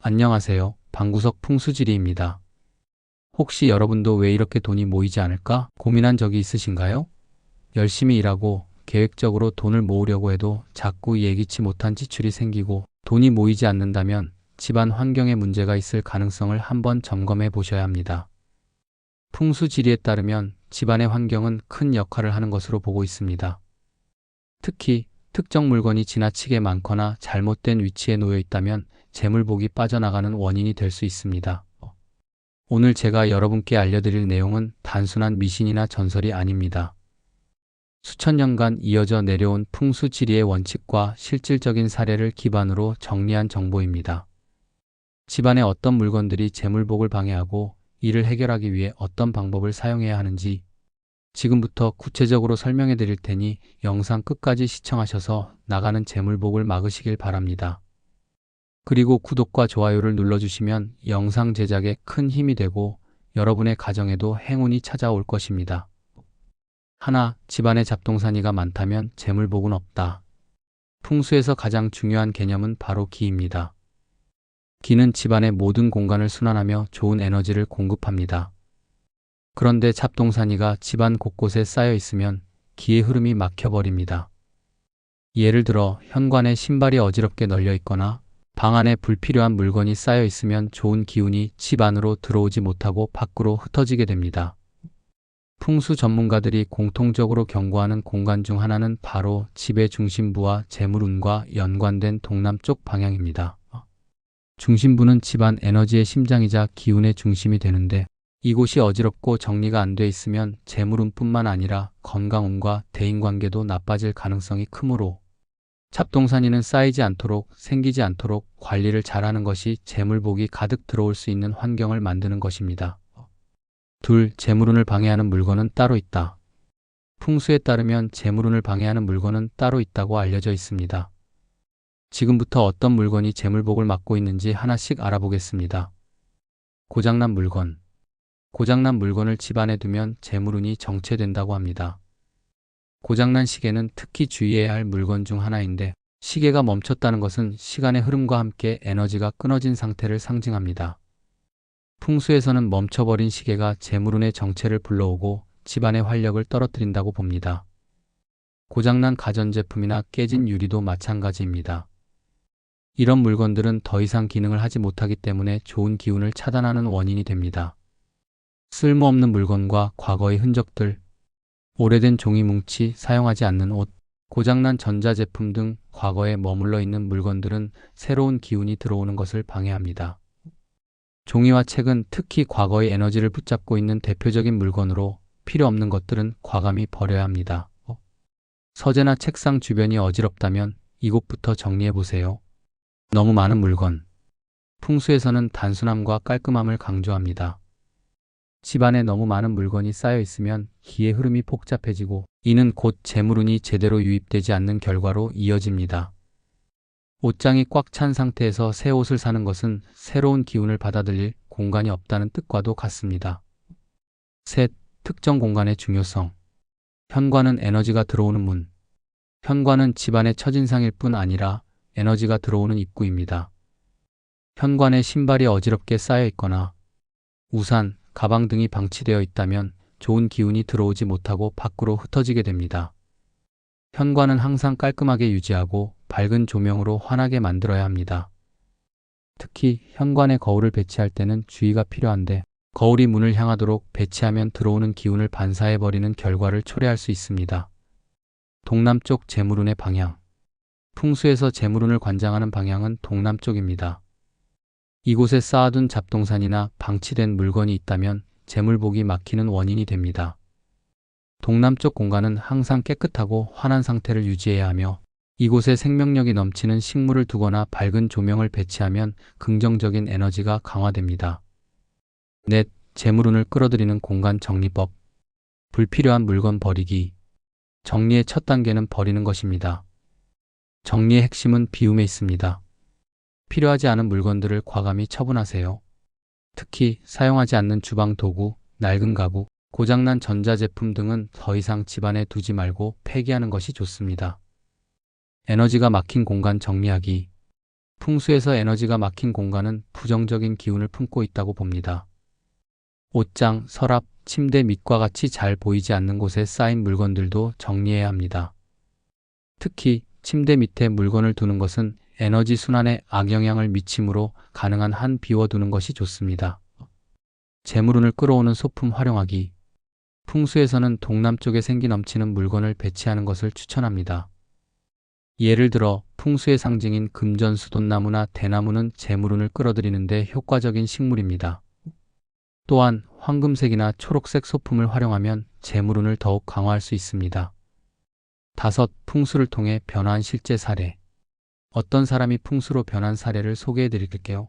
안녕하세요. 방구석 풍수지리입니다. 혹시 여러분도 왜 이렇게 돈이 모이지 않을까 고민한 적이 있으신가요? 열심히 일하고 계획적으로 돈을 모으려고 해도 자꾸 예기치 못한 지출이 생기고 돈이 모이지 않는다면 집안 환경에 문제가 있을 가능성을 한번 점검해 보셔야 합니다. 풍수지리에 따르면 집안의 환경은 큰 역할을 하는 것으로 보고 있습니다. 특히 특정 물건이 지나치게 많거나 잘못된 위치에 놓여 있다면 재물복이 빠져나가는 원인이 될 수 있습니다. 오늘 제가 여러분께 알려드릴 내용은 단순한 미신이나 전설이 아닙니다. 수천 년간 이어져 내려온 풍수지리의 원칙과 실질적인 사례를 기반으로 정리한 정보입니다. 집안의 어떤 물건들이 재물복을 방해하고 이를 해결하기 위해 어떤 방법을 사용해야 하는지 지금부터 구체적으로 설명해 드릴 테니 영상 끝까지 시청하셔서 나가는 재물복을 막으시길 바랍니다. 그리고 구독과 좋아요를 눌러주시면 영상 제작에 큰 힘이 되고 여러분의 가정에도 행운이 찾아올 것입니다. 하나, 집안에 잡동사니가 많다면 재물복은 없다. 풍수에서 가장 중요한 개념은 바로 기입니다. 기는 집안의 모든 공간을 순환하며 좋은 에너지를 공급합니다. 그런데 잡동사니가 집안 곳곳에 쌓여 있으면 기의 흐름이 막혀버립니다. 예를 들어 현관에 신발이 어지럽게 널려 있거나 방 안에 불필요한 물건이 쌓여 있으면 좋은 기운이 집 안으로 들어오지 못하고 밖으로 흩어지게 됩니다. 풍수 전문가들이 공통적으로 경고하는 공간 중 하나는 바로 집의 중심부와 재물운과 연관된 동남쪽 방향입니다. 중심부는 집안 에너지의 심장이자 기운의 중심이 되는데 이곳이 어지럽고 정리가 안 돼 있으면 재물운뿐만 아니라 건강운과 대인관계도 나빠질 가능성이 크므로 잡동사니는 쌓이지 않도록 생기지 않도록 관리를 잘하는 것이 재물복이 가득 들어올 수 있는 환경을 만드는 것입니다. 둘, 재물운을 방해하는 물건은 따로 있다. 풍수에 따르면 재물운을 방해하는 물건은 따로 있다고 알려져 있습니다. 지금부터 어떤 물건이 재물복을 막고 있는지 하나씩 알아보겠습니다. 고장난 물건. 고장난 물건을 집안에 두면 재물운이 정체된다고 합니다. 고장난 시계는 특히 주의해야 할 물건 중 하나인데 시계가 멈췄다는 것은 시간의 흐름과 함께 에너지가 끊어진 상태를 상징합니다. 풍수에서는 멈춰버린 시계가 재물운의 정체를 불러오고 집안의 활력을 떨어뜨린다고 봅니다. 고장난 가전제품이나 깨진 유리도 마찬가지입니다. 이런 물건들은 더 이상 기능을 하지 못하기 때문에 좋은 기운을 차단하는 원인이 됩니다. 쓸모없는 물건과 과거의 흔적들, 오래된 종이뭉치, 사용하지 않는 옷, 고장난 전자제품 등 과거에 머물러 있는 물건들은 새로운 기운이 들어오는 것을 방해합니다. 종이와 책은 특히 과거의 에너지를 붙잡고 있는 대표적인 물건으로 필요 없는 것들은 과감히 버려야 합니다. 서재나 책상 주변이 어지럽다면 이곳부터 정리해 보세요. 너무 많은 물건. 풍수에서는 단순함과 깔끔함을 강조합니다. 집안에 너무 많은 물건이 쌓여 있으면 기의 흐름이 복잡해지고 이는 곧 재물운이 제대로 유입되지 않는 결과로 이어집니다. 옷장이 꽉 찬 상태에서 새 옷을 사는 것은 새로운 기운을 받아들일 공간이 없다는 뜻과도 같습니다. 셋, 특정 공간의 중요성. 현관은 에너지가 들어오는 문. 현관은 집안의 첫인상일 뿐 아니라 에너지가 들어오는 입구입니다. 현관에 신발이 어지럽게 쌓여 있거나 우산, 가방 등이 방치되어 있다면 좋은 기운이 들어오지 못하고 밖으로 흩어지게 됩니다. 현관은 항상 깔끔하게 유지하고 밝은 조명으로 환하게 만들어야 합니다. 특히 현관에 거울을 배치할 때는 주의가 필요한데 거울이 문을 향하도록 배치하면 들어오는 기운을 반사해버리는 결과를 초래할 수 있습니다. 동남쪽 재물운의 방향. 풍수에서 재물운을 관장하는 방향은 동남쪽입니다. 이곳에 쌓아둔 잡동산이나 방치된 물건이 있다면 재물복이 막히는 원인이 됩니다. 동남쪽 공간은 항상 깨끗하고 환한 상태를 유지해야 하며 이곳에 생명력이 넘치는 식물을 두거나 밝은 조명을 배치하면 긍정적인 에너지가 강화됩니다. 넷, 재물운을 끌어들이는 공간 정리법. 불필요한 물건 버리기. 정리의 첫 단계는 버리는 것입니다. 정리의 핵심은 비움에 있습니다. 필요하지 않은 물건들을 과감히 처분하세요. 특히 사용하지 않는 주방 도구, 낡은 가구, 고장난 전자제품 등은 더 이상 집안에 두지 말고 폐기하는 것이 좋습니다. 에너지가 막힌 공간 정리하기. 풍수에서 에너지가 막힌 공간은 부정적인 기운을 품고 있다고 봅니다. 옷장, 서랍, 침대 밑과 같이 잘 보이지 않는 곳에 쌓인 물건들도 정리해야 합니다. 특히 침대 밑에 물건을 두는 것은 에너지 순환에 악영향을 미치므로 가능한 한 비워두는 것이 좋습니다. 재물운을 끌어오는 소품 활용하기. 풍수에서는 동남쪽에 생기 넘치는 물건을 배치하는 것을 추천합니다. 예를 들어 풍수의 상징인 금전수돈나무나 대나무는 재물운을 끌어들이는 데 효과적인 식물입니다. 또한 황금색이나 초록색 소품을 활용하면 재물운을 더욱 강화할 수 있습니다. 5. 풍수를 통해 변화한 실제 사례. 어떤 사람이 풍수로 변한 사례를 소개해 드릴게요.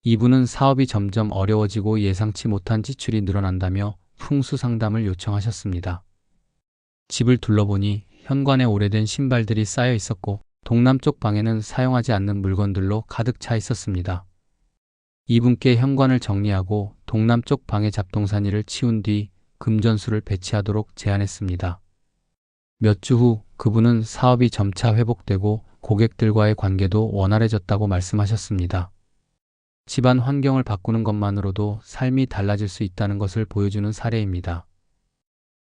이분은 사업이 점점 어려워지고 예상치 못한 지출이 늘어난다며 풍수 상담을 요청하셨습니다. 집을 둘러보니 현관에 오래된 신발들이 쌓여 있었고 동남쪽 방에는 사용하지 않는 물건들로 가득 차 있었습니다. 이분께 현관을 정리하고 동남쪽 방의 잡동사니를 치운 뒤 금전수를 배치하도록 제안했습니다. 몇 주 후 그분은 사업이 점차 회복되고 고객들과의 관계도 원활해졌다고 말씀하셨습니다. 집안 환경을 바꾸는 것만으로도 삶이 달라질 수 있다는 것을 보여주는 사례입니다.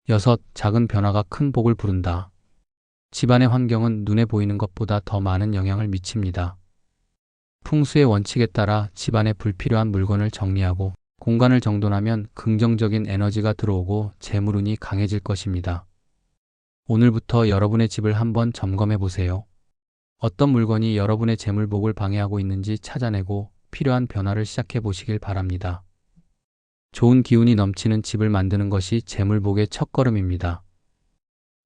6. 작은 변화가 큰 복을 부른다. 집안의 환경은 눈에 보이는 것보다 더 많은 영향을 미칩니다. 풍수의 원칙에 따라 집안에 불필요한 물건을 정리하고 공간을 정돈하면 긍정적인 에너지가 들어오고 재물운이 강해질 것입니다. 오늘부터 여러분의 집을 한번 점검해 보세요. 어떤 물건이 여러분의 재물복을 방해하고 있는지 찾아내고 필요한 변화를 시작해 보시길 바랍니다. 좋은 기운이 넘치는 집을 만드는 것이 재물복의 첫걸음입니다.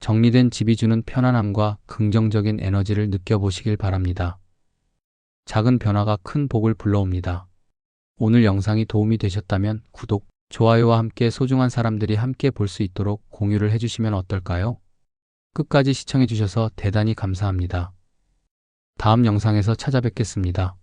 정리된 집이 주는 편안함과 긍정적인 에너지를 느껴보시길 바랍니다. 작은 변화가 큰 복을 불러옵니다. 오늘 영상이 도움이 되셨다면 구독, 좋아요와 함께 소중한 사람들이 함께 볼 수 있도록 공유를 해주시면 어떨까요? 끝까지 시청해 주셔서 대단히 감사합니다. 다음 영상에서 찾아뵙겠습니다.